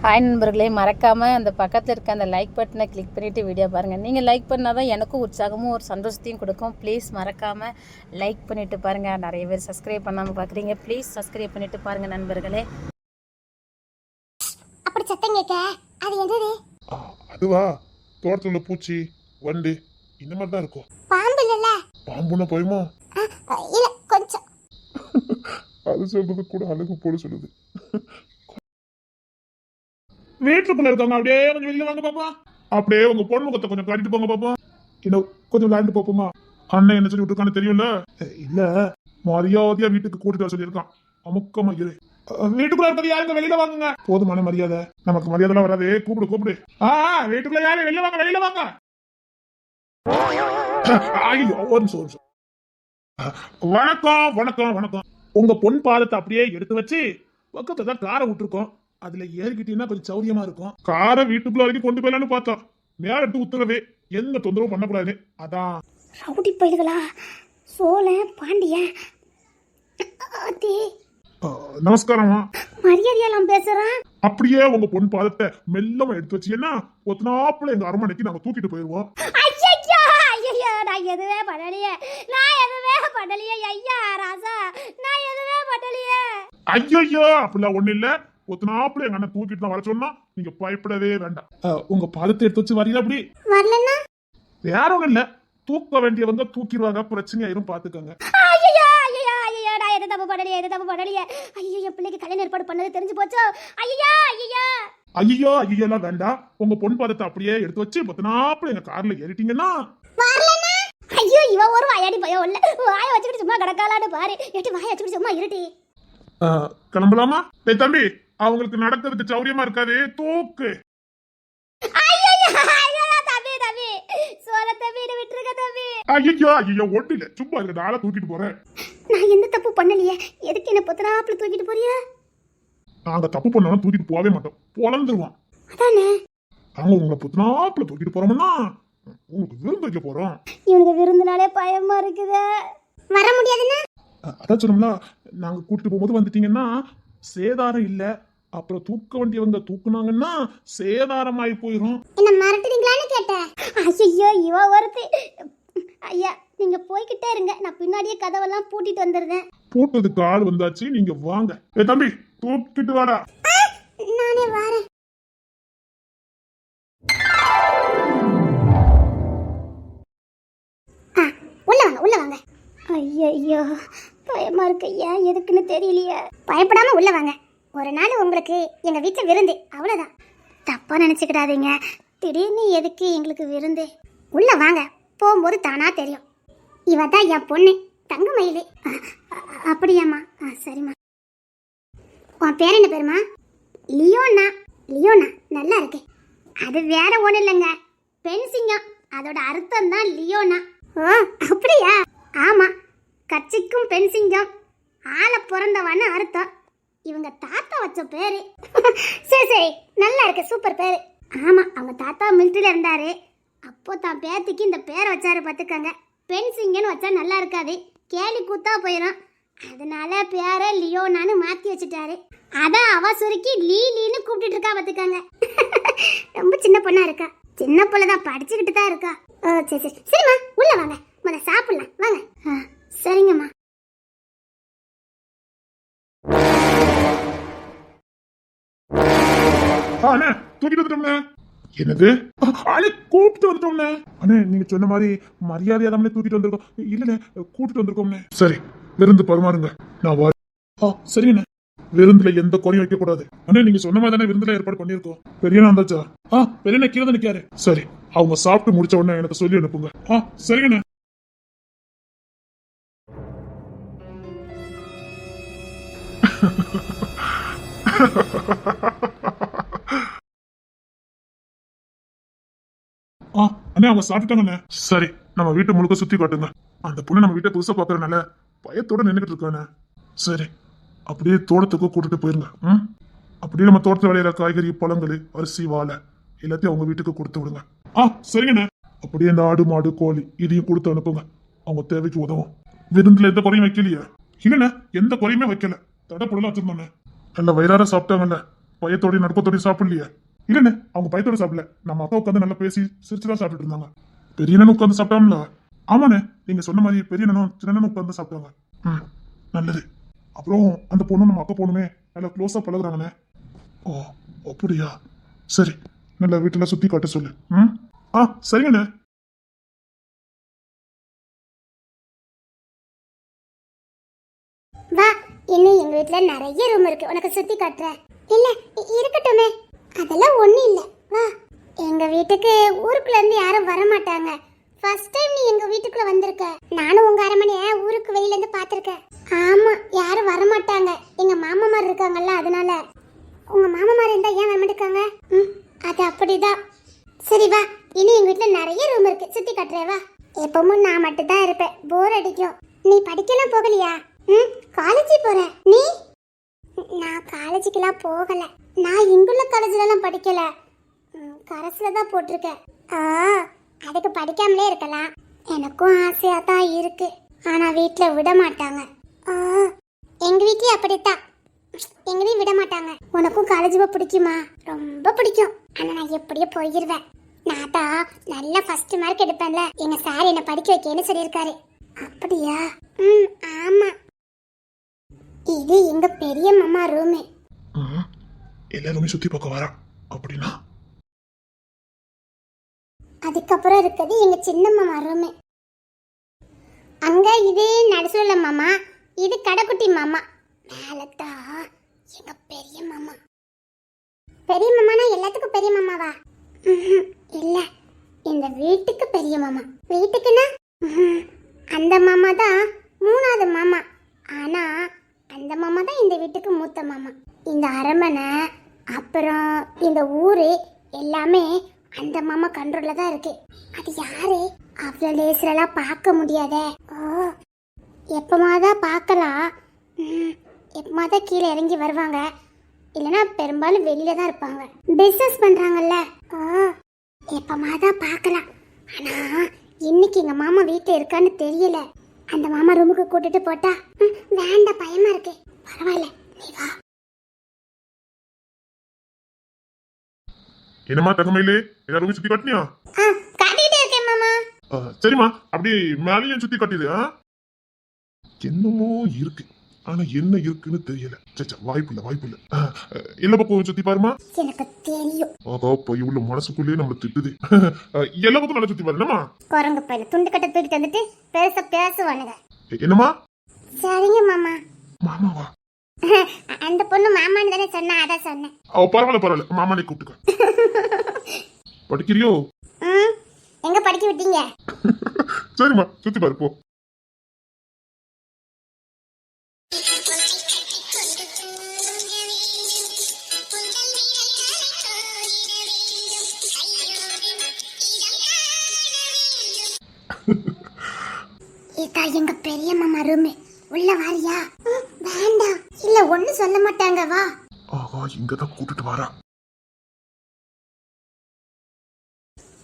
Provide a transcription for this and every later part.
Hi நண்பர்களே, மறக்காமல் அந்த பக்கத்தில் இருக்க அந்த லைக் பட்டனை கிளிக் பண்ணிவிட்டு வீடியோ பாருங்கள். நீங்கள் லைக் பண்ணால் தான் எனக்கும் உற்சாகமும் ஒரு சந்தோஷத்தையும் கொடுக்கும். ப்ளீஸ் மறக்காமல் லைக் பண்ணிவிட்டு பாருங்கள். நிறைய பேர் சப்ஸ்கிரைப் பண்ணாமல் பார்க்குறீங்க. ப்ளீஸ் சப்ஸ்கிரைப் பண்ணிவிட்டு பாருங்கள் நண்பர்களே. அப்படி சத்தம் கேட்க அது என்னது? அதுவா, தோட்டத்துல பூச்சி வண்டு இந்த மாதிரி தான் இருக்கும். பாம்பு இல்லல்ல? பாம்புன்னு போயுமோ? இல்ல, கொஞ்சம். அது சொல்றது கூட அழகு போல சொல்லுது. வீட்டுக்குள்ள இருக்காங்க, அப்படியே கொஞ்சம் வெளியில வாங்க பாப்பா. அப்படியே உங்க பொண்ணு முகத்தை கொஞ்சம் காட்டிட்டு போங்க பாப்பா. இன்னும் கொஞ்சம் விளையாண்டு பாப்போமா? அண்ணன் என்ன சொல்லி விட்டுருக்கான்னு தெரியும்ல? இல்ல, மரியாதையா வீட்டுக்கு கூட்டிட்டு வர சொல்லியிருக்கான். அமுக்கமா இரு. வீட்டுக்குள்ள இருக்கிறது யாருங்க, வெளியில வாங்குங்க. போதுமான மரியாதை, நமக்கு மரியாதை வராது. கூப்பிடு கூப்பிடு. வீட்டுக்குள்ள யாரு, வெளியில வாங்க வெளியில வாங்க. ஐயோ, ஒரு நிமிஷம். வணக்கம் வணக்கம் வணக்கம். உங்க பொன் பாதத்தை அப்படியே எடுத்து வச்சு பக்கத்துல தான் காரை விட்டுருக்கோம். அதுல ஏறிக்கிட்டீங்கன்னா கொஞ்சம் சௌரியமா இருக்கும். காரை வீட்டுக்குள்ள வரைக்கும் கொண்டு போயிடலான்னு பார்த்தோம். மேல எடுத்து உத்தரவே, எந்த தொந்தரவும் பண்ணக்கூடாது. அதான். ரவுடி பயில்களா, சோழ பாண்டிய நமஸ்காரமா. மரியாதையெல்லாம் பேசுறான். அப்படியே உங்க பொன் பாதத்தை மெல்லமா எடுத்து வச்சீங்கன்னா ஒத்தனாப்புல எங்க அரண்மனைக்கு நாங்க தூக்கிட்டு போயிருவோம். ஐயா, நான் எதுவே பண்ணலையே, ஐயா ராசா, நான் எதுவே பண்ணலையே. ஐயோ, அப்படிலாம் ஒண்ணு இல்ல. ஒத்தனாப்புல எங்க அண்ணன் தூக்கிட்டு தான் வர சொன்னா நீங்க பயப்படவே வேண்டாம். உங்க பாதத்தை எடுத்து வச்சு வரீங்க. அப்படி வரலன்னா வேற ஒண்ணும் இல்ல, தூக்க வேண்டியவங்க தூக்கிடுவாங்க, பிரச்சனையாயிரும் பாத்துக்கோங்க. நான் எது தப்பு பண்ணலையே. ஐயோ, என் பிள்ளைக்கு கல்யாணம் ஏற்பாடு பண்ணது தெரிஞ்சு போச்சோ. ஐயோ எல்லாம் வேண்டாம். உங்க பொன் பாதத்தை அப்படியே எடுத்து வச்சு பத்தனாப்புல எங்க கார்ல ஏறிட்டீங்கன்னா. ஐயோ, இவ ஒரு வாயாடி பயம் இல்ல, வாய வச்சுக்கிட்டு சும்மா கிடக்காலான்னு பாரு. எட்டி வாய வச்சுக்கிட்டு சும்மா இருட்டி. கிளம்பலாமா? தம்பி, அவங்களுக்கு நடக்கிறதுக்கு சௌரியமா இருக்காது, தூக்கு. ஐயோ ஒண்ணு இல்ல, சும்மா இருக்க, நாளை தூக்கிட்டு போறேன். நான் எந்த தப்பு பண்ணலையே, எதுக்கு என்ன பொத்தனாப்புல தூக்கிட்டு போறியா? நாங்க தப்பு பண்ணாலும் தூக்கிட்டு போகவே மாட்டோம், பொழந்துருவான். அதானே, நாங்க உங்களை பொத்தனாப்புல தூக்கிட்டு போறோம்னா உங்களுக்கு விருந்து வைக்க போறோம். இவனுக்கு விருந்துனாலே பயமா இருக்குதே, வர முடியாதுன்னா. அதான் சொன்னோம்ல, நாங்க கூட்டிட்டு போகும்போது வந்துட்டீங்கன்னா சேதாரம் இல்ல, அப்புறம் தூக்க வேண்டியவங்க தூக்குனாங்கன்னா சேதாரமாயி போயிரும். என்ன மிரட்டுறீங்களான்னு கேட்டேன். ஐயோ, இவ ஒருத்தி. ஐயா, நீங்க போய்கிட்டே இருங்க, நான் பின்னாடியே கதவெல்லாம் பூட்டிட்டு வந்துடுறேன். பூட்டதுக்கு ஆள் வந்தாச்சு, நீங்க வாங்க. தம்பி, தூக்கிட்டு வாடா. நானே வரேன். உள்ள வாங்க. ஐயோ, பயமா இருக்கு. ஏன் எதுக்குன்னு தெரியலையே. பயப்படாம உள்ள வாங்க. ஒரு நாள் உங்களுக்கு எங்க வீட்டுல விருந்து, அவ்வளவுதான். தப்பா நினைச்சுக்கிடாதீங்க, திடீர்னு எதுக்கு எங்களுக்கு விருந்து. உள்ள வாங்க, போகும்போது தானா தெரியும். இவ தான் என் பொண்ணு, தங்கமயிலு. அப்படியாம்மா? சரிம்மா. உன் பேர் என்ன பேருமா? லியோனா. நல்லா இருக்கு. அது வேற ஒண்ணு இல்லைங்க, பெண் சிங்கம். அதோட அர்த்தம் தான் லியோனா. ஓ, அப்படியா? ஆமா, கட்சிக்கும் பெண் சிங்கம், ஆள பிறந்தவன்னு அர்த்தம். இவங்க தாத்தா வச்ச பேரு. சரி, நல்லா இருக்கு, சூப்பர் பேரு. ஆமா, அவங்க தாத்தா மிலிட்டரியில இருந்தாரு, அப்போ தான் பேத்திக்கு இந்த பேரை வச்சாரு. பார்த்துக்கங்க, பெண் சிங்கன்னு வச்சா நல்லா இருக்காது, கேலி கூத்தா போயிடும். அதனால பேரை லியோனான்னு மாத்தி வச்சுட்டாரு. அதான் அவ சுருக்கி லீலின்னு கூப்பிட்டு இருக்கா. பார்த்துக்கங்க, ரொம்ப சின்ன பொண்ணா இருக்கா. சின்ன பிள்ளைதான், படிச்சுக்கிட்டு தான் இருக்கா. சரிம்மா, உள்ள வாங்க, முத சாப்பிடலாம் வாங்க. சரிங்கம்மா. அண்ணே, தூக்கிட்டு வந்துட்டோம்ண்ணே. என்னது? அண்ணே, கூப்பிட்டு வந்துட்டோம்ண்ணே. அண்ணே, நீங்க சொன்ன மாதிரி மரியாதையா தான் தூக்கிட்டு வந்திருக்கோம். இல்லண்ணே, கூட்டிட்டு வந்திருக்கோம்ண்ணே. சரி, விருந்து பரிமாறுங்க, நான் வரேன். சரிங்கண்ணே. விருந்துல எந்த குறையும் வைக்க கூடாது. அண்ணே, நீங்க சொன்ன மாதிரி தானே விருந்துல ஏற்பாடு பண்ணிருக்கோம். பெரியண்ணா வந்தாச்சா? பெரியண்ணா கீழே தான் நிக்காரு. சரி, அவங்க சாப்பிட்டு முடிச்ச உடனே எனக்கு சொல்லி அனுப்புங்க. சரிங்கண்ணே. அண்ணே, அவங்க சாப்பிட்டாங்கண்ணே. சரி, நம்ம வீட்டை முழுக்க சுத்தி காட்டுங்க. அந்த பொண்ணு நம்ம வீட்டை புதுசா பாக்குறதுனால பயத்தோட நின்றுட்டு இருக்கானே. சரி, அப்படியே தோட்டத்துக்கு கூட்டிட்டு போயிருங்க. அப்படியே நம்ம தோட்டத்தில் விளையிற காய்கறி, பழங்கள், அரிசி, வாழை எல்லாத்தையும் அவங்க வீட்டுக்கு கொடுத்து விடுங்க. சரிங்கண்ணே. அப்படியே இந்த ஆடு, மாடு, கோழி இதையும் கொடுத்து அனுப்புங்க, அவங்க தேவைக்கு உதவும். விருந்துல எந்த குறையும் வைக்கலையே? இல்லண்ணே, எந்த குறையுமே வைக்கல, தடப்படலாம் வச்சிருந்தோண்ணே. நல்ல வயிறார சாப்பிட்டாங்கல்ல, பயத்தோடய நடுக்கத்தோடய சாப்பிடலையே. இல்லண்ணே, அவங்க பயத்தோட சாப்பிடல. நம்ம அக்கா உட்காந்து நல்லா பேசி சிரிச்சுதான் சாப்பிட்டுட்டு இருந்தாங்க. பெரியண்ணனும் உட்காந்து சாப்பிட்டாம்ல. ஆமாண்ணே, நீங்க சொன்ன மாதிரி பெரியண்ணனும் சின்னனும் உட்காந்து சாப்பிட்டாங்க. ம், நல்லது. அப்புறம் அந்த பொண்ணு நம்ம அக்கா பொண்ணுமே நல்லா க்ளோஸா பழகுறாங்கண்ணே. ஓ அப்படியா, சரி. நல்லா வீட்டுல சுத்தி காட்ட சொல்லு. ம், ஆ சரிங்கண்ணே. வா, இன்னும் எங்க வீட்ல நிறைய ரூம் இருக்கு, உனக்கு சுத்தி காட்டுறேன். இல்ல இருக்கட்டுமே, அதெல்லாம் ஒண்ணும் இல்ல. வா, எங்க வீட்டுக்கு ஊருக்குள்ள இருந்து யாரும் வர மாட்டாங்க. ஃபர்ஸ்ட் டைம் நீ எங்க வீட்டுக்குள்ள வந்திருக்க. நானும் உங்க அரமனைய ஊருக்கு வெளியில இருந்து பாத்திருக்கேன். ஆமா, யாரும் வர மாட்டாங்க. எங்க மாமாமார் இருக்காங்கல்ல, அதனால. உங்க மாமாமார் இருந்தா ஏன் வர மாட்டாங்க? அது அப்படிதான். சரி வா, இனி எங்க வீட்ல நிறைய ரூம் இருக்கு, சுத்தி காட்டுறேன். வா. எப்பவும் நான் மட்டும் தான் இருப்பேன், போர் அடிக்கும். நீ படிக்கலாம் போகலையா? காலேஜ் போறேன். நீ? நான் காலேஜுக்கெல்லாம் போகல. நான் இங்குள்ள காலேஜ்லாம் படிக்கல, கரஸ்ல தான் போட்டிருக்கேன். அதுக்கு படிக்காமலே இருக்கலாம். எனக்கும் ஆசையா தான் இருக்கு, ஆனா வீட்ல விட மாட்டாங்க. எங்க வீட்லயும் அப்படித்தான், எங்களையும் விட மாட்டாங்க. உனக்கும் காலேஜ் போக பிடிக்குமா? ரொம்ப பிடிக்கும், ஆனா நான் எப்படியோ போயிருவேன். நான் தான் நல்ல ஃபர்ஸ்ட் மார்க் எடுப்பேன்ல, எங்க சார் என்ன படிக்க வைக்கன்னு சொல்லியிருக்காரு. அப்படியா? ஆமா. இது எங்க பெரிய மாமா ரூமு. எல்லாருமே சுத்தி பார்க்க வரா அப்படின்னா? அதுக்கப்புறம் இருக்குது எங்க சின்ன மாமா ரூமு. அங்க இது நடுசுல மாமா, இது கடைக்குட்டி மாமா. மேலத்தா எங்க பெரிய மாமா. பெரிய மாமானா எல்லாத்துக்கும் பெரிய மாமாவா? இல்ல, இந்த வீட்டுக்கு பெரிய மாமா. வீட்டுக்குன்னா அந்த மாமா தான் மூணாவது மாமா. ஆனா அந்த மாமா தான் இந்த வீட்டுக்கு மூத்த மாமா. இந்த அரமனை அப்புறம் இந்த ஊரு எல்லாமே அந்த மாமா கண்ட்ரோல்ல தான் இருக்கு. அது யாரு? அவ்வளோ லேசிலலாம் பார்க்க முடியாதே. எப்பமாதான் பார்க்கலாம், எப்பமாதான் கீழே இறங்கி வருவாங்க, இல்லைன்னா பெரும்பாலும் வெளியில தான் இருப்பாங்க. பிசினஸ் பண்றாங்கல்ல, எப்பமாதான் பார்க்கலாம். ஆனா இன்னைக்கு எங்க மாமா வீட்டுல இருக்கான்னு தெரியல. அந்த மாமா ரூமுக்கு கூட்டிட்டு போட்டா வேண்டாம், பயமா இருக்கு. பரவாயில்ல, நீ வா. என்னமா தங்கமயிலே, எல்லாரும் சுத்தி காட்டினியா? காட்டிட்டே இருக்கேன் மாமா. சரிம்மா, அப்படியே மேலேயும் சுத்தி காட்டிடு. என்னமோ இருக்கு, ஆனா என்ன இருக்குன்னு தெரியல. சச்சா, வாய்ப்பு இல்ல. எல்லா பக்கம் சுத்தி பாருமா. எனக்கு தெரியும். ஆகா, போய் உள்ள மனசுக்குள்ளேயே நம்மள திட்டுது. எல்லா பக்கம் நல்லா சுத்தி பாருமா. குரங்கு பையில துண்டு கட்ட தூக்கிட்டு வந்துட்டு பெருசா பேசுவானுங்க. என்னமா? சரிங்க மாமா. மாமாவா? அந்த பொண்ணு மாமான்னு தானே சொன்னா, அதான் சொன்னேன். பரவாயில்ல, மாமானே கூப்பிட்டுக்க. படிக்கிறியோ? எங்க படிக்க விட்டீங்க? சரிம்மா, சுத்தி பாரு போ. இதான் எங்க பெரிய மாமா ரூம். உள்ள வாரியா? வேண்டாம். இல்ல, ஒண்ணு சொல்ல மாட்டாங்க, வா. ஆகா, இங்கதான் கூட்டிட்டு வரா.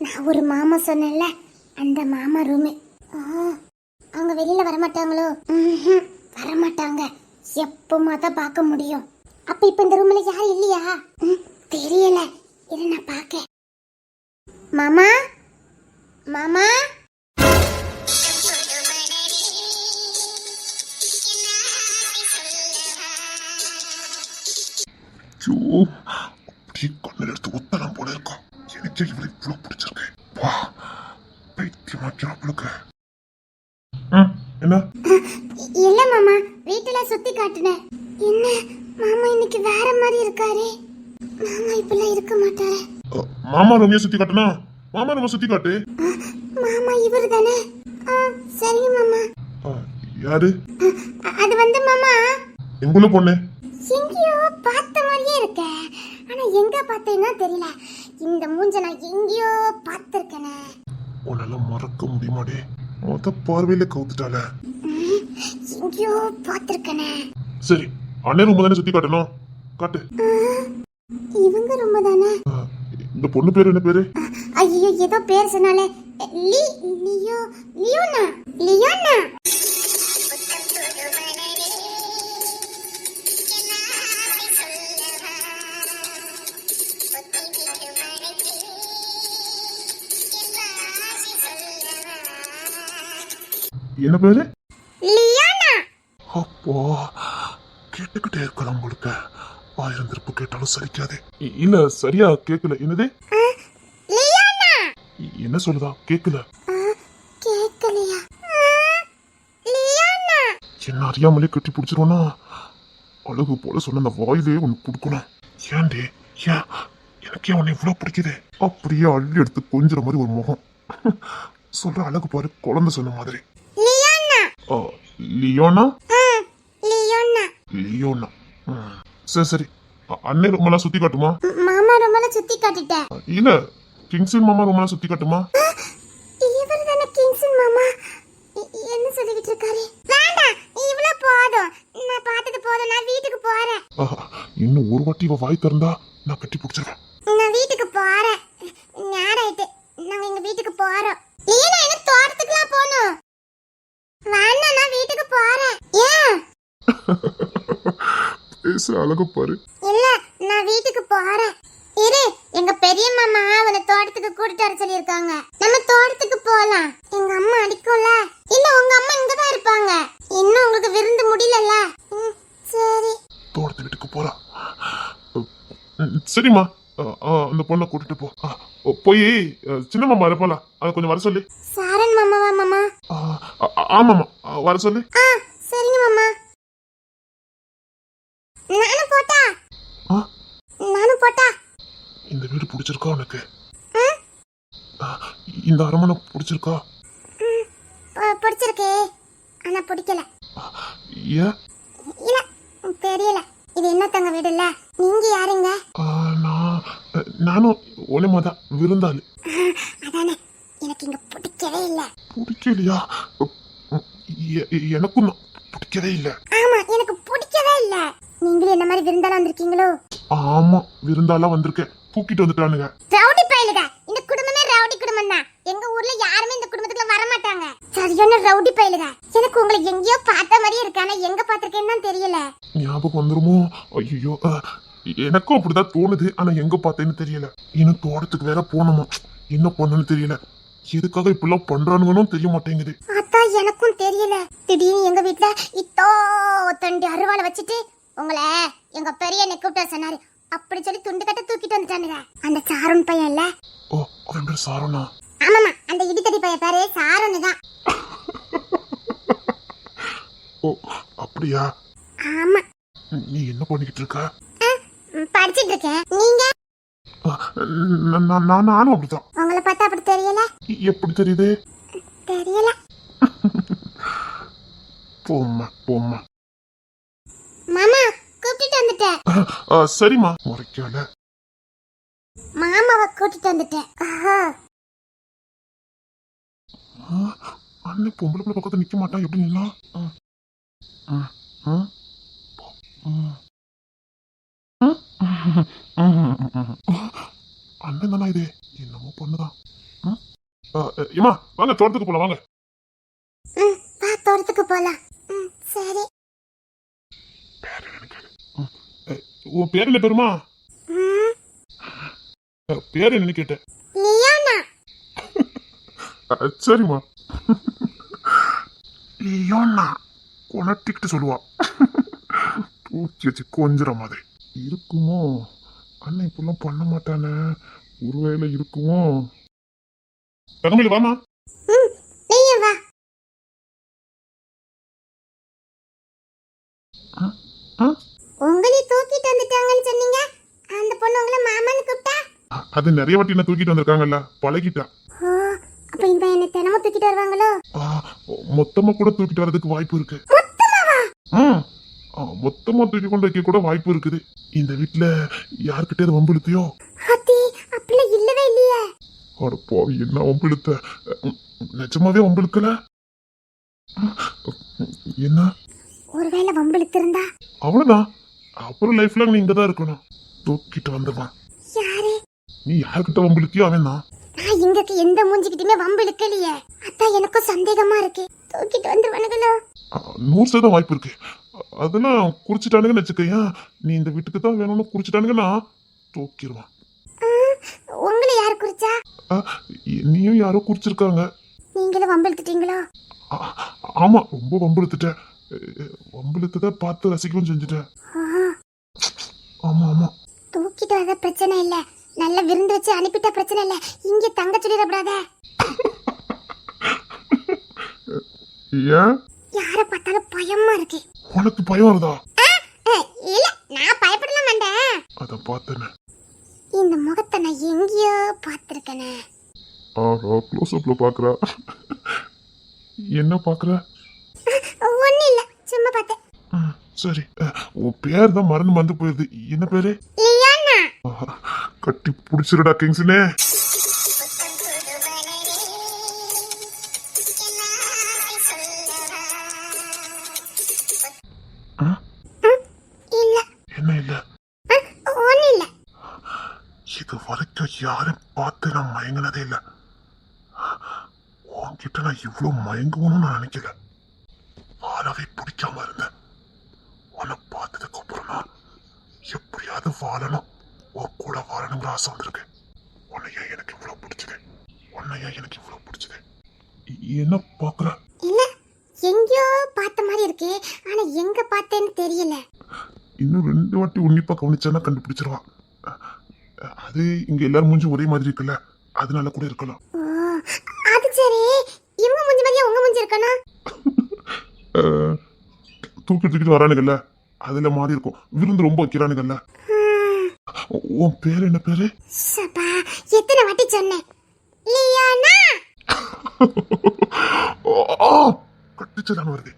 நான் ஒரு மாமா சொன்னேன்ல, அந்த மாமா ரூமு. அவங்க வெளியில வரமாட்டாங்களோ? வரமாட்டாங்க, எப்பமா தான் பார்க்க முடியும். அப்ப இப்ப இந்த ரூம்ல யாரும் இல்லையா? தெரியல, இரு நான் பார்க்க. மாமா, மாமா. அப்படி கண்ணில் எடுத்து ஒத்தலாம் போல இருக்கா. எனக்கே இவளை இவ்வளவு பிடிச்சிருக்கு. வா, பைத்தியமாக்கிறாப்புளுக்கு. என்ன? இல்ல மாமா, வீட்டுல சுத்தி காட்டுனேன். என்ன மாமா இன்னைக்கு வேற மாதிரி இருக்காரு. மாமா இப்பெல்லாம் இருக்க மாட்டாரு. மாமா ரூமைய சுத்தி காட்டுனா? மாமா ரூமை சுத்தி காட்டு. மாமா இவரு தானே? சரிங்க மாமா. யாரு அது? வந்து மாமா, எங்குள்ள பொண்ணு எங்கேயோ பார்த்த மாதிரியே இருக்க, ஆனா எங்க பார்த்தேன்னா தெரியல. இந்த மூஞ்ச நான் எங்கேயோ பார்த்திருக்கேனே. உன்னால மறக்க முடியுமாடே? மொத்த பார்வையில கவுத்துட்டால. எங்கேயோ பார்த்திருக்கேனே. சரி, அண்ணன் ரொம்ப தானே சுத்தி காட்டணும், காட்டு. இவங்க ரொம்ப தானே? இந்த பொண்ணு பேரு என்ன பேரு? ஐயோ, ஏதோ பேர் சொன்னாலே. லியோனா. என்ன பேரு? லியானா. அப்போ கேட்டுக்கிட்டே இருக்கலாம் உங்களுக்கு. 1000 திருப்பு கேட்டாலும் சலிக்காது. இல்ல சரியா கேட்கல. என்னது? லியானா. என்ன சொல்லுதா? கேட்கல. கேக்கலையா? லியானா. என்ன அறியாமலே கட்டி பிடிச்சிருவோனா? அழகு போல சொன்ன அந்த வாயிலே ஒன்று கொடுக்கணும். ஏன்டே? ஏன் எனக்கே உன்னை இவ்வளோ பிடிக்குது. அப்படியே அள்ளி எடுத்து கொஞ்சிற மாதிரி ஒரு முகம். சொல்ற அழகு பாரு, குழந்தை சொன்ன மாதிரி. லியானா. ஆ, லியோனா? லியோனா. லியோனா. சரி சரி. அண்ணே ரொம்பலாம் சுத்தி காட்டுமா? மாமா ரொம்பலாம் சுத்தி காட்டிட்டேன். இல்ல கிங்ஸின் மாமா ரொம்பலாம் சுத்தி காட்டுமா? இவர் தானே கிங்ஸன் மாமா. என்ன சொல்லிட்டு இருக்காரு? வேண்டாம், இவ்வளவு போதும். நான் பார்த்தது போதும். நான் வீட்டுக்கு போறேன். ஆஹா, இன்னும் ஒரு வாட்டி இவ வாய் திறந்தா நான் கட்டி பிடிச்சிருவேன். நான் வீட்டுக்கு போறேன். நேரம் ஆயிட்டு. நாங்க எங்க வீட்டுக்கு போறோம். லியானா, எனக்கு தோட்டத்துக்குலாம் போகணும். வேண்டாம், நான் வீட்டுக்கு போறேன். ஏன்? பேசுற அழகு பாரு. இல்ல, நான் வீட்டுக்கு போறேன். இரு, எங்க பெரிய மாமா அவனை தோட்டத்துக்கு கூட்டிட்டு வர சொல்லிருக்காங்க. நம்ம தோட்டத்துக்கு போலாம். எங்க அம்மா அடிக்கும்ல. இல்ல, உங்க அம்மா இங்கதான் இருப்பாங்க. இன்னும் உங்களுக்கு விருந்து முடியலல்ல. சரி. தோட்டத்து வீட்டுக்கு போறா. சரிம்மா, அந்த பொண்ணை கூட்டிட்டு போ. போய் சின்ன மாமா இருப்பாளா, அதை கொஞ்சம் வர சொல்லி. சாரன் மாமாவா மாமா? ஆமாமா, வர சொல்லி. சரிங்க மாமா. நானும் போட்டா? நானும் போட்டா? இந்த வீடு பிடிச்சிருக்கா உனக்கு? இந்த அரமனை பிடிச்சிருக்கா? பிடிச்சிருக்கு, ஆனா பிடிக்கல. ஏன்? இல்ல, தெரியல. இது என்ன தங்க வீடு இல்ல. நீங்க யாருங்க? நானும் ஒளிமாதான் விருந்தாளு. அதானே, எனக்கு இங்க பிடிக்கவே இல்ல. பிடிக்கலையா? எனக்கும் தான் பிடிக்கவே இல்ல. ஆமா, எனக்கு பிடிக்கவே இல்ல. நீங்களும் என்ன மாதிரி விருந்தாளா வந்திருக்கீங்களோ? ஆமா, விருந்தாளா வந்திருக்கேன். தூக்கிட்டு வந்துட்டானுங்க. ரவுடி பயலுக. இந்த குடும்பமே ரவுடி குடும்பம் தான். எங்க ஊர்ல யாருமே இந்த குடும்பத்துக்குள்ள வர மாட்டாங்க. சரியான ரவுடி பயலுக. எனக்கு உங்களை எங்கேயோ பார்த்த மாதிரியே இருக்கானே, எங்க பார்த்திருக்கேன்னு தான் தெரியல. ஞாபகம் வந்துருமோ? ஐயோ, எனக்கும் அப்படிதான் தோணுது. ஆனா எங்க பார்த்தேன்னு தெரியல. இன்னும் தோட்டத்துக்கு வேற போனோமா, என்ன பண்ணணும்னு தெரியல. எதுக்காக இப்படிலாம் பண்றானுங்கன்னு தெரிய மாட்டேங்குது. அதான் எனக்கும் தெரியல. திடீர்னு எங்க வீட்டுல இத்தோ தண்டி அருவாளை வச்சுட்டு உங்களை எங்க பெரிய கூப்பிட்டு சொன்னாரு. அப்படி சொல்லி துண்டு கட்ட தூக்கிட்டு வந்துட்டானுங்க. அந்த சாருன் பையன் இல்ல? ஓ, அவன் பேர் சாருனா? ஆமாமா, அந்த இடித்தடி பையன் பேரு சாருன்னு தான். ஓ, அப்படியா? ஆமா. நீ என்ன பண்ணிக்கிட்டு இருக்க? படிச்சிட்டு இருக்கேன். நீங்க? நானும் அப்படிதான். உங்களை பார்த்தா அப்படி தெரியல. எப்படி தெரியுது? தெரியல. போம்மா போம்மா. மாமா கூப்பிட்டு வந்துட்டேன். சரிம்மா. முறைக்கால மாமாவை கூட்டிட்டு வந்துட்டேன். அண்ணன் பொம்பளை பிள்ளை பக்கத்துல நிக்க மாட்டான். எப்படி நில்லாம்? அண்ணன் தானா இது? என்னமோ பண்ணுதான். ஏமா வாங்க, தோட்டத்துக்கு போலாம் வாங்க. வா, தோட்டத்துக்கு போலாம். சரி. உன் பேர் என்ன பேருமா? பேர் என்னன்னு கேட்டேன். லியானா. சரிம்மா. லியோனா கொனட்டிக்கிட்டு சொல்லுவா. தூக்கி வச்சு கொஞ்சிற மாதிரி இருக்குமோ? அண்ணன் இப்பெல்லாம் பண்ண மாட்டானே, ஒருவேளை இருக்குமோ? தங்கமேலு வாமா. நீங்க வா. உங்களை தூக்கிட்டு வந்துட்டாங்கன்னு சொன்னீங்க. அந்த பொண்ணு உங்களை மாமான்னு கூப்பிட்டா? அது நிறைய வாட்டி என்ன தூக்கிட்டு வந்திருக்காங்கல்ல, பழகிட்டா. அப்ப இந்த என்ன தினமும் தூக்கிட்டு வருவாங்களோ? மொத்தமா கூட தூக்கிட்டு வர்றதுக்கு வாய்ப்பு இருக்கு. மொத்தமா தூக்கி கொண்டு வைக்க கூட வாய்ப்பு இருக்குது. இந்த வீட்டுல யார்கிட்ட வம்பு இழுத்தியோ? அப்படிலாம் இல்லவே இல்லையே. அட பாவி, என்ன வம்பு இழுத்த? நிஜமாவே வம்பு இழுக்கல? என்ன? ஒருவேளை வம்பு இழுத்திருந்தா? அவ்வளவுதான். அப்புறம் லைஃப்ல நீ இங்கதான் இருக்கணும். தூக்கிட்டு வந்துடுவான். யாரு? நீ யார்கிட்ட வம்பு இழுத்தியோ அவன் தான். நான் இங்கக்கு எந்த மூஞ்சிக்கிட்டுமே வம்பு இழுக்கலையே. அதான் எனக்கும் சந்தேகமா இருக்கு. தூக்கிட்டு வந்துருவானுங்களோ? 100% வாய்ப்பு இருக்கு. அதெல்லாம் குறிச்சிட்டானுங்கன்னு வச்சுக்கையா, நீ இந்த வீட்டுக்கு தான் வேணும்னு குறிச்சிட்டானுங்கன்னா தூக்கிடுவான். உங்களை யாரு குறிச்சா? நீயும் யாரோ குறிச்சிருக்காங்க. நீங்களும் வம்பிழுத்துட்டீங்களோ? ஆ- ஆமா, ரொம்ப வம்பிழுத்துட்டேன். வம்பிழுத்ததை பார்த்து ரசிக்கவும் செஞ்சுட்டேன். ஆ, ஆமா ஆமா. தூக்கிட்டு வர பிரச்சனை இல்ல, நல்ல விருந்து வச்சு அனுப்பிட்ட பிரச்சனை இல்ல, இங்க தங்க சொல்லிடக்கூடாத. ஏன் யார பார்த்தாலும் பயமா இருக்கு. உனக்கு பயம் வருதா? இல்ல, நான் பயப்படலாம் மாட்டேன். அத பார்த்தேனே. இந்த முகத்தை நான் எங்கேயோ பார்த்திருக்கேனே. ஆஹா, க்ளோஸ் அப்ல பாக்குறா. என்ன பாக்குற? ஒண்ணு இல்ல, சும்மா பார்த்தேன். சரி, உன் பேர் தான் மறந்து போயிருது. என்ன பேரு? லியோனா. ஆஹா, கட்டி புடிச்சிருடா கிங்ஸ்னே. இல்ல, என்ன இல்ல? ஒண்ணு இல்ல. இது வரைக்கும் யாரும் பார்த்து நான் மயங்கினதே இல்ல. உன்கிட்ட நான் இவ்வளவு மயங்குவோம்னு நான் நினைக்கல. வாழவே பிடிக்காம இருந்தேன். உன்னை பார்த்ததுக்கு அப்புறமா எப்படியாவது வாழணும், உன் கூட வாழணுங்கிற ஆசை வந்திருக்கு. உன்னையா எனக்கு இவ்வளவு பிடிச்சது? உன்னையா எனக்கு இவ்வளவு பிடிச்சது? என்ன பாக்குற? இல்ல, எங்கேயோ பார்த்த மாதிரி இருக்கு, ஆனா எங்க பார்த்தேன்னு தெரியல. இன்னும் 2 வாட்டி உன்னிப்பா கவனிச்சானா கண்டுபிடிச்சிருவான். அது இங்க எல்லாரும் மூஞ்சி ஒரே மாதிரி இருக்குல்ல, அதனால கூட இருக்கலாம். ஓ, அது சரி. இவங்க மூஞ்சி மாதிரியா உங்க மூஞ்சி இருக்கணும்? தூக்கிட்டு வரானுங்கல்ல, அதுல மாறி இருக்கும். விருந்து ரொம்ப வைக்கிறானுங்கல்ல. உன் பேர் என்ன பேரு? சபா, எத்தனை வாட்டி சொன்னேன், லியோனா. கட்டிச்சதான வருது.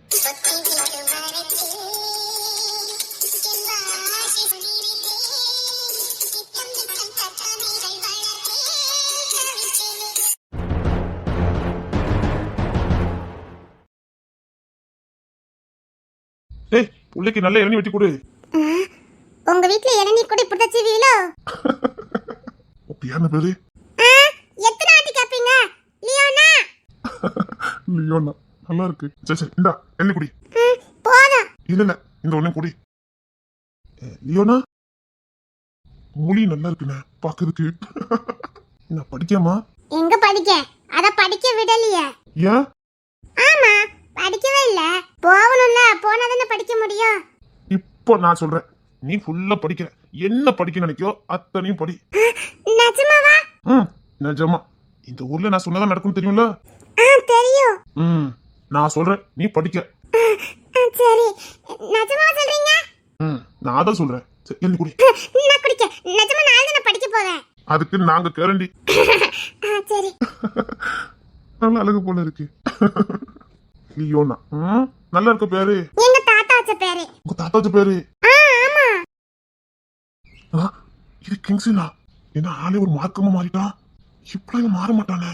ஏய், பிள்ளைக்கு நல்ல இளநீ வெட்டி கொடு. உங்க வீட்ல இளநீர் கூட இப்படி செய்வீங்களோ? என்ன பேரு? எத்தனை வாட்டி கேப்பீங்க, லியோனா? லியோனா, நல்லா இருக்கு. சரி சரி, இந்தா எண்ணெய் குடி. போதும். இல்ல இல்ல, இந்த ஒண்ணு குடி. லியோனா, மொழி நல்லா இருக்குண்ணே பாக்குறதுக்கு. நான் படிக்காமா? எங்க படிக்க? அத படிக்க விடலையே. ஏன்? ஆமா, படிக்கவே இல்ல. போகணும்ல, போனாதானே படிக்க முடியும். இப்போ நான் சொல்றேன், நீ ஃபுல்லா படிக்கிற. என்ன படிக்க நினைக்கோ அத்தனையும் படி. நிஜமாவா? நிஜமா. இந்த ஊர்ல நான் சொன்னதா நடக்கும் தெரியும்ல? தெரியும். நான் சொல்றேன், நீ படிக்க. சரி, நிஜமாவா சொல்றீங்க? நான் தான் சொல்றேன். சரி, எழுதி குடி. நான் குடிக்க. நிஜமா நான் தானே படிக்க போவேன். அதுக்கு நாங்க கேரண்டி. சரி. நல்ல அழகு போல இருக்கு. லியோனா, நல்லா இருக்க பேரு. எங்க தாத்தா வச்ச பேரு. உங்க தாத்தா வச்ச பேரு? ஆமா. இது கிங்ஸ்னா? என்ன ஆளே ஒரு மார்க்கமா மாறிட்டான். இப்படி மாற மாட்டானே.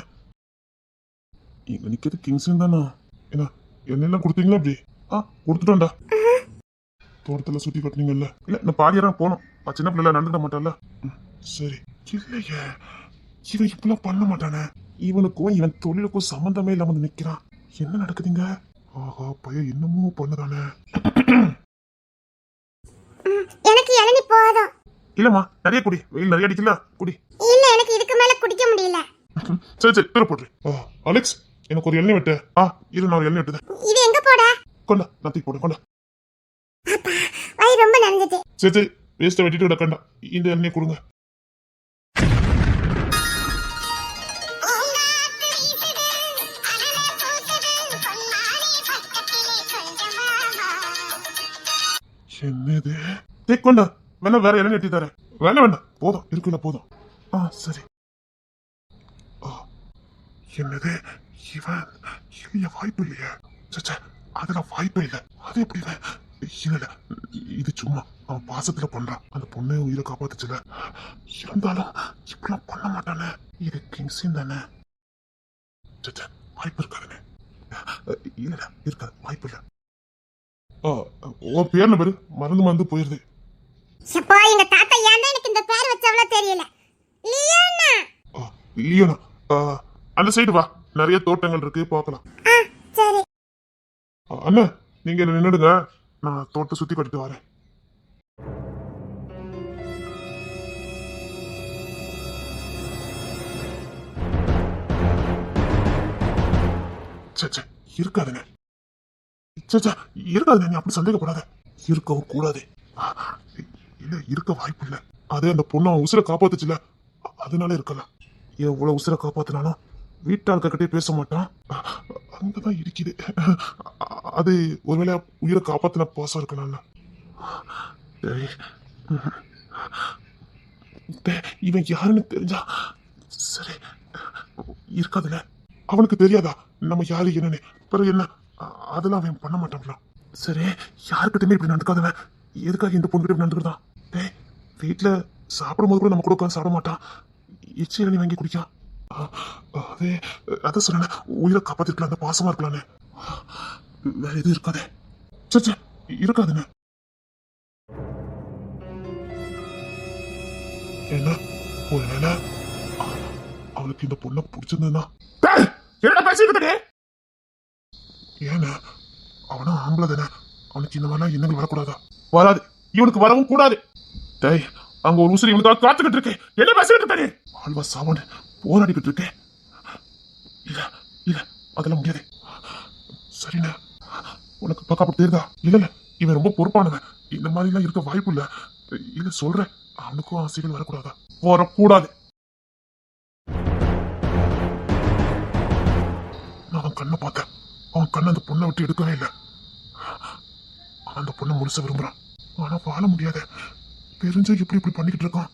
இங்க நிக்கிறது கிங்ஸ் தானா? என்ன என்னெல்லாம் கொடுத்தீங்களா? அப்படி கொடுத்துட்டோம்டா. தோட்டத்துல சுத்தி கட்டினீங்கல்ல? இல்ல, நான் பாடியாரன் போனோம். சின்ன பிள்ளை நடந்துட மாட்டான்ல. சரி. இல்லையே, இவன் இப்பெல்லாம் பண்ண மாட்டானே. இவனுக்கும் இவன் தொழிலுக்கும் சம்பந்தமே இல்லாம வந்து நிக்கிறான். என்ன நடக்குதுங்க? ஆஹா, பையன் என்னமோ பண்ணுதானே. எனக்கு இளநீ போதும். இல்லம்மா, நிறைய குடி. வெயில் நிறைய அடிக்கல, குடி. இல்ல, எனக்கு இதுக்கு மேல குடிக்க முடியல. சரி சரி, தூர போட்டு. அலெக்ஸ், எனக்கு ஒரு எண்ணெய் வெட்டு. இரு, நான் ஒரு எண்ணெய் வெட்டுதேன். இது எங்க போட? கொண்டா, நான் தூக்கி போடு, கொண்டா. அப்பா, வயிறு ரொம்ப நனைஞ்சிட்டு. சரி சரி, வேஸ்ட்டை வெட்டிட்டு கிடக்கண்டா. இந்த எண்ணெயை கொடுங்க. என்னது? கொண்டா, வேணா வேற இளநீ வெட்டி தரேன். வேண்டாம், போதும், இருக்குல்ல, போதும். சரி. என்னது? இவன் இளைய வாய்ப்பு இல்லையா? சச்சா, அதுல வாய்ப்பே இல்லை. அது எப்படி? இல்ல, இது சும்மா அவன் பாசத்துல பண்றான். அந்த பொண்ணை உயிரை காப்பாத்துச்சுல. இருந்தாலும் இப்பெல்லாம் பண்ண மாட்டானே. இது கிங்ஸின் தானே? சச்சா, வாய்ப்பு இருக்காதுன்னு. இல்ல, இருக்காது, வாய்ப்பு இல்ல. உன் பேர்ல பேரு மறந்து போயிருது. எப்பா, எங்க தாத்தா ஏன் தான் எனக்கு இந்த பேர் வச்சவளோ தெரியல. லியோனா. லியோனா, அந்த சைடு வா, நிறைய தோட்டங்கள் இருக்கு, பார்க்கலாம். சரி. அண்ணா, நீங்க நின்னுடுங்க, நான் தோட்டத்தை சுத்தி கட்டிட்டு வரேன். சே இருக்காதுண்ணே. சே இருக்காதுண்ணே, நீ அப்படி சந்தேகப்படாத. இருக்கவும் கூடாது. இல்ல, இருக்க வாய்ப்பு இல்ல. அதே அந்த பொண்ணு அவன் உசுரை காப்பாத்துச்சுல, அதனால இருக்கலாம். எவ்வளவு உசுரை காப்பாத்தினாலும் வீட்டாள்கிட்டே பேச மாட்டான். அங்கதான் இருக்குது. அது ஒருவேளை உயிரை காப்பாத்தின பாசம் இருக்கலாம்ல. டேய், இவன் யாருன்னு தெரிஞ்சா சரி இருக்காதுல்ல. அவனுக்கு தெரியாதா நம்ம யாரு என்னன்னு? பிறகு என்ன, அதெல்லாம் அவன் பண்ண மாட்டான்ல. சரி, யாருக்கிட்டயுமே இப்படி நடக்காதவன் எதுக்காக இந்த பொண்ணுகிட்ட இப்படி நடந்துக்கிட்டான்? டேய், வீட்டுல சாப்பிடும் போது கூட நம்ம கூட உட்காந்து சாப்பிட மாட்டான். எச்சி இளநீ வாங்கி குடிக்கான். அதே அதான் சொன்ன, உயிரை காப்பாத்திருக்கலாம், அந்த பாசமா இருக்கலான்னு. வேற எதுவும் இருக்காதே. சே இருக்காதுன்னு. என்ன ஒருவேளை அவளுக்கு இந்த பொண்ணை பிடிச்சிருந்தா என்ன பேசிட்டு? ஏன்னா அவனும் ஆம்பளை தானே, அவனுக்கு இந்த மாதிரிலாம் எண்ணங்கள் வரக்கூடாதா? வராது, இவனுக்கு வரவும் கூடாது. டேய், அங்க ஒரு உசிரி இவனுக்காக காத்துக்கிட்டு இருக்கேன். என்ன பேசிட்டு இருக்க? ஆழ்வா சாவன் போராடிக்கிட்டு இருக்கேன். இல்ல இல்ல, அதெல்லாம் முடியாது. சரிண்ணா, உனக்கு பக்கா அப்படி தெரியுதா? இல்ல, இவன் ரொம்ப பொறுப்பானவன், இந்த மாதிரி எல்லாம் இருக்க வாய்ப்பு இல்ல. இல்ல சொல்றேன், அவனுக்கும் ஆசைகள் வரக்கூடாதா? வரக்கூடாது. நான் அவன் கண்ணை பார்த்தேன். அவன் கண்ணை அந்த பொண்ணை விட்டு எடுக்கவே இல்லை. அந்த பொண்ணை முழுச விரும்புறான், ஆனா வாழ முடியாத தெரிஞ்ச இப்படி பண்ணிக்கிட்டு இருக்கான்.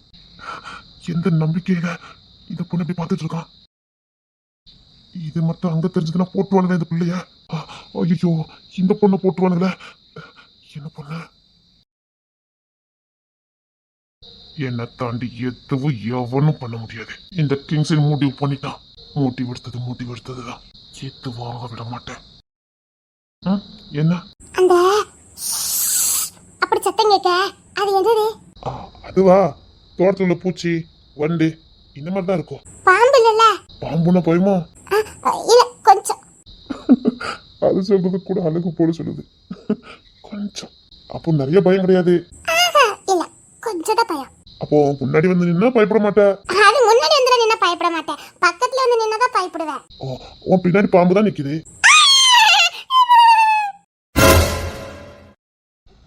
எந்த நம்பிக்கையில இந்த பொண்ணை இப்படி பார்த்துட்டு இருக்கான்? இது மட்டும் அங்க தெரிஞ்சதுன்னா போட்டுவானுங்க இந்த பிள்ளைய. ஐயோ, இந்த பொண்ணை போட்டுவானுங்களே. என்ன பொண்ணு? என்னை தாண்டி எதுவும் எவனும் பண்ண முடியாது. இந்த கிங்ஸின் முடிவு பண்ணிட்டான். மூட்டி எடுத்ததுதான். எதுவாக விட மாட்டேன். என்ன அந்த அப்படி சத்தம் கேட்க அது என்னது? அதுவா, தோட்டத்துல உள்ள பூச்சி, வண்டு, இந்த மாதிரி தான் இருக்கும். பாம்பு இல்ல? பாம்புன்னா பயமா? இல்ல, கொஞ்சம். அது சொல்றது கூட அழகு போட சொல்லுது. கொஞ்சம். அப்போ நிறைய பயம் கிடையாது. இல்ல, கொஞ்சம் தான் பயம். அப்போ முன்னாடி வந்து நின்னா பயப்பட மாட்டேன். அது முன்னாடி வந்து நின்னா பயப்பட மாட்டேன், பக்கத்துல வந்து நின்னதான் பயப்படுவேன். உன் பின்னாடி பாம்பு தான் நிக்குது.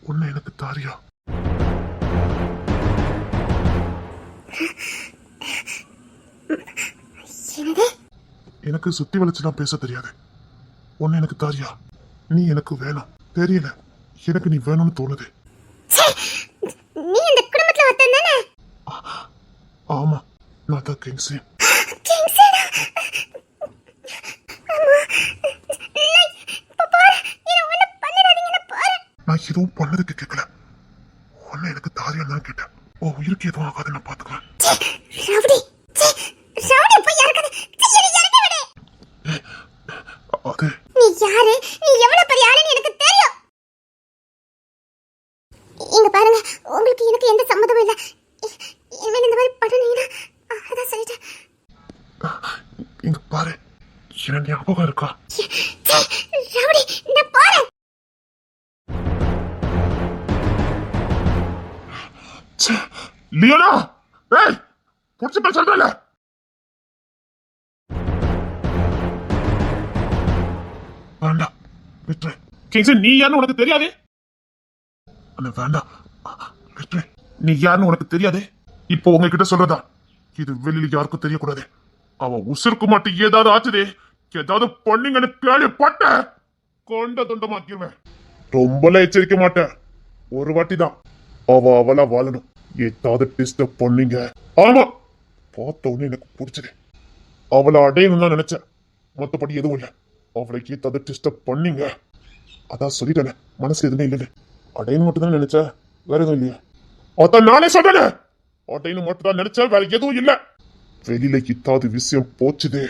உன்னை எனக்கு தாரியா? எனக்கு சுத்தி வளைச்சுலாம் பேச தெரியாது. உன்னை எனக்கு தாரியா? நீ எனக்கு வேணும். தெரியல, எனக்கு நீ வேணும்னு தோணுது. நீ இந்த குடும்பத்துல ஒருத்தன் தானே? ஆமா, நான் தான் கிங்ஸே. நான் எதுவும் பண்ணதுக்கு கேட்கல, உன்னை எனக்கு தாரியா தான் கேட்டேன். உயிருக்கு எதுவும் ஆகாது, நான் பாத்துக்குவேன். அது நீ யாரு? நீ எவ்வளவு பெரிய ஆளுன்னு எனக்கு தெரியும். இங்க பாருங்க, உங்களுக்கு எனக்கு எந்த சம்மதமும் இல்ல. இனிமேல் இந்த மாதிரி பண்ணீங்கன்னா அதான் சொல்லிட்டேன். இங்க பாரு, என்ன ஞாபகம் இருக்கா? ரவுடி, நான் போறேன். லியோனா, ஏய், புடிச்சு பேச சொல்றல. வேண்டாம், விட்டுரு. கிங்ஸ், நீ யாருன்னு உனக்கு தெரியாது. வேண்டாம், விட்டுரு. நீ யாருன்னு உனக்கு தெரியாது. இப்போ உங்ககிட்ட சொல்றதா, இது வெளியில யாருக்கும் தெரியக்கூடாது. அவன் உசுருக்கு மட்டும் ஏதாவது ஆச்சுதே, ஏதாவது பண்ணீங்கன்னு கேள்விப்பட்ட கொண்ட துண்டமாக்கிடுவேன். ரொம்பலாம் எச்சரிக்க மாட்டேன், ஒரு வாட்டி தான். அவளா வாழணும். ஏதாவது டிஸ்டர்ப் பண்ணீங்க, ஆமா, பார்த்த உடனே எனக்கு பிடிச்சது. அவளை அடையணும் தான் நினைச்சேன், மற்றபடி எதுவும் இல்லை. அவளை ஏதாவது டிஸ்டர்ப் பண்ணீங்க, அதான் சொல்லிட்டேன், மனசு எதுவுமே இல்லைன்னு. அடையணும் மட்டும் தான் நினைச்சேன், வேற எதுவும் இல்லையா? அதான் நானே சொல்றேன், அடையணும் மட்டும் தான் நினைச்சேன், வேற எதுவும் இல்லை. வெளியில இத்தாது விஷயம் போச்சுதே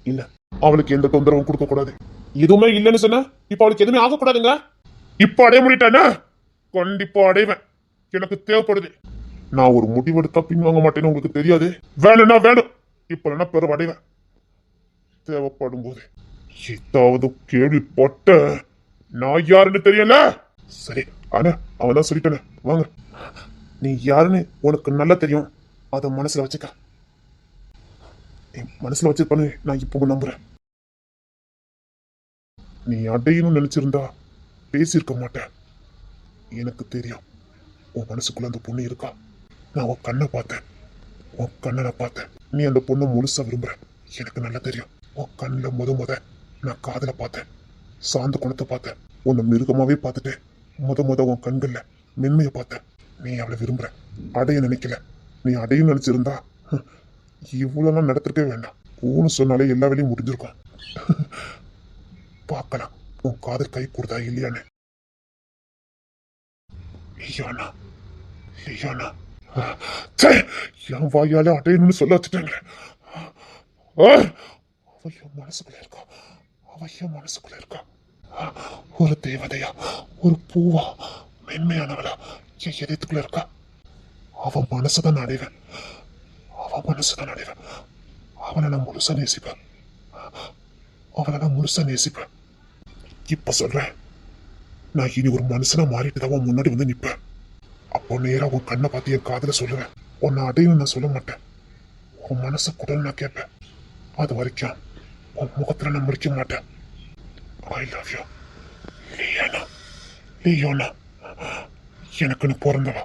இல்ல, அவளுக்கு எந்த தொந்தரவும் கொடுக்க கூடாது. எதுவுமே இல்லைன்னு சொன்ன, இப்ப அவளுக்கு எதுவுமே ஆகக்கூடாதுங்க. இப்ப அடைய முடியட்டானே, கண்டிப்பா அடைவேன். எனக்கு தேவைப்படுது. நான் ஒரு முடிவெடுத்தா பின்வாங்க மாட்டேன்னு உங்களுக்கு தெரியாது. வேணும்னா வேணும், இப்ப என்ன பெற அடைவேன். தேவைப்படும் போது ஏதாவது கேள்விப்பட்ட நான் யாருன்னு தெரியல. சரி, ஆனா அவன் தான் சொல்லிட்டானே, வாங்க. நீ யாருன்னு உனக்கு நல்லா தெரியும், அத மனசுல வச்சுக்க. மனசுல வச்சு பண்ணு, நான் இப்போ நம்புறேன். நீ அடையணும்னு நினைச்சிருந்தா பேசியிருக்க மாட்டேன். எனக்கு தெரியும் உன் மனசுக்குள்ள அந்த பொண்ணு இருக்கா. நான் உன் கண்ணை பார்த்தேன், உன் கண்ணனை பார்த்தேன். நீ அந்த பொண்ணை முழுசா விரும்புற எனக்கு நல்லா தெரியும். உன் கண்ணில் முத நான் காதலை பார்த்தேன், சாந்த குணத்தை பார்த்தேன். உன்னை மிருகமாவே பார்த்துட்டேன். முத உன் கண்கள்ல மென்மையை பார்த்தேன். நீ அவளை விரும்புற, அடைய நினைக்கல. நீ அடையும் நினைச்சிருந்தா இவ்வளோலாம் நடத்திருக்கவே வேண்டாம். ஊன்னு சொன்னாலே எல்லா வேலையும் முடிஞ்சிருக்கும். பார்க்கலாம் உன் காதல் கை கூடுதா இல்லையான்னு. ஐயோண்ணா ஐயோண்ணா, என் வாயால அடையணும்னு சொல்ல வச்சுட்டாங்களே. அவ என் மனசுக்குள்ள இருக்கா, அவ என் மனசுக்குள்ள இருக்கா. ஒரு தேவதையா, ஒரு பூவா, மென்மையானவளா என் இதயத்துக்குள்ள இருக்கா. அவன் மனசுதான் நான் அடைவேன், அவன் மனசுதான் அடைவேன். அவனை நான் முழுசா நேசிப்பேன், அவளை நான் முழுசா நேசிப்பேன். இப்ப சொல்றேன், நான் இனி ஒரு மனுஷனா மாறிட்டு தான் உன் முன்னாடி வந்து நிப்பேன். அப்போ நேரா உன் கண்ணை பார்த்து என் காதல சொல்லுவேன். உன்னை அடையும் நான் சொல்ல மாட்டேன், உன் மனசை குடல் நான் கேட்பேன். அது வரைக்கும் உன் முகத்துல நான் முடிக்க மாட்டேன். I love you Leona, Leona, எனக்குன்னு பிறந்தவா.